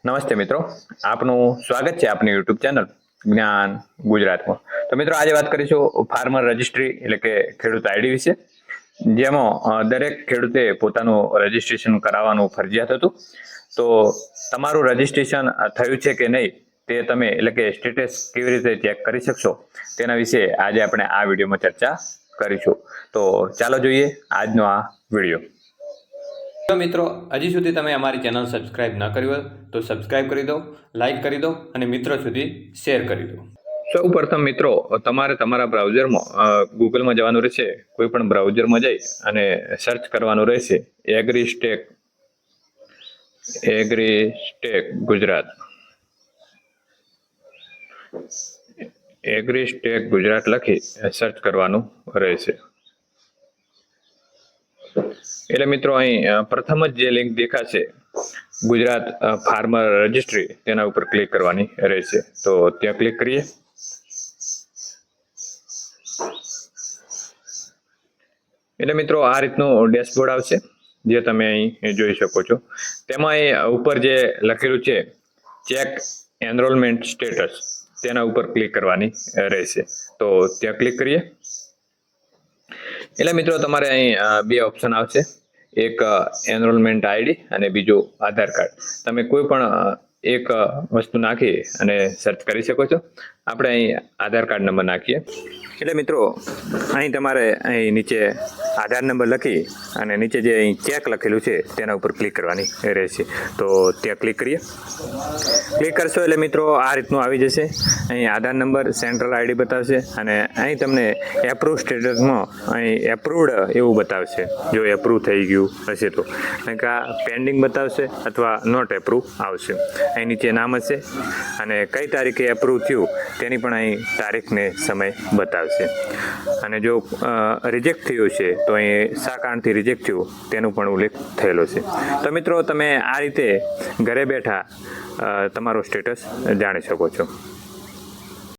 નમસ્તે મિત્રો, આપનું સ્વાગત છે આપની યુટ્યુબ ચેનલ જ્ઞાન ગુજરાતમાં. તો મિત્રો આજે વાત કરીશું ફાર્મર રજિસ્ટ્રી એટલે કે ખેડૂત આઈડી વિશે, જેમાં દરેક ખેડૂતે પોતાનું રજિસ્ટ્રેશન કરાવવાનું ફરજિયાત હતું. તો તમારું રજિસ્ટ્રેશન થયું છે કે નહીં તે તમે એટલે કે સ્ટેટસ કેવી રીતે ચેક કરી શકશો તેના વિશે આજે આપણે આ વિડીયોમાં ચર્ચા કરીશું. તો ચાલો જોઈએ આજનો આ વિડીયો. તો મિત્રો, હજી સુધી તમે અમારી ચેનલ સબસ્ક્રાઇબ ન કરી હોય તો સબસ્ક્રાઇબ કરી દો, લાઈક કરી દો અને મિત્રો સુધી શેર કરી દો. સૌ પ્રથમ મિત્રો, તમારે તમારા બ્રાઉઝરમાં ગૂગલમાં જવાનું રહેશે. કોઈ પણ બ્રાઉઝરમાં જઈ અને સર્ચ કરવાનું રહેશે એગ્રીસ્ટેક ગુજરાત. એગ્રીસ્ટેક ગુજરાત લખી સર્ચ કરવાનું રહેશે. એટલે મિત્રો અહીં પ્રથમ જ જે લિંક દેખાશે ગુજરાત ફાર્મર રજિસ્ટ્રી, તેના ઉપર ક્લિક કરવાની રહેશે. તો ત્યાં ક્લિક કરીએ. એટલે મિત્રો આ રીતનું ડેશબોર્ડ આવશે, જે તમે અહીં જોઈ શકો છો. તેમાં ઉપર જે લખેલું છે ચેક એનરોલમેન્ટ સ્ટેટસ, તેના ઉપર ક્લિક કરવાની રહેશે. તો ત્યાં ક્લિક કરીએ. એટલે મિત્રો તમારે અહીં બે ઓપ્શન આવશે, એક એનરોલમેન્ટ આઈડી અને બીજું આધાર કાર્ડ. તમે કોઈ પણ એક વસ્તુ નાખી અને સર્ચ કરી શકો છો. આપણે અહીં આધાર કાર્ડ નંબર નાખીએ. એટલે મિત્રો અહીં તમારે અહીં નીચે આધાર નંબર લખી અને નીચે જે અહીં ચેક લખેલું છે તેના ઉપર ક્લિક કરવાની રહેશે. તો ત્યાં ક્લિક કરીએ. ક્લિક કરશો એટલે મિત્રો આ રીતનું આવી જશે. અહીં આધાર નંબર, સેન્ટ્રલ આઈડી બતાવશે અને અહીં તમને એપ્રુવ સ્ટેટસમાં અહીં એપ્રુવડ એવું બતાવશે. જો એપ્રુવ થઈ ગયું હશે તો, કારણ કે આ પેન્ડિંગ બતાવશે અથવા નોટ એપ્રુવ આવશે. અહીં નીચે નામ હશે અને કઈ તારીખે એપ્રુવ થયું તેની પણ અહીં તારીખને સમય બતાવશે. અને જો રિજેક્ટ થયું છે તો અહીં શા કારણથી રિજેક્ટ થયું તેનું પણ ઉલ્લેખ થયેલો છે. તો મિત્રો તમે આ રીતે ઘરે બેઠા તમારો સ્ટેટસ જાણી શકો છો.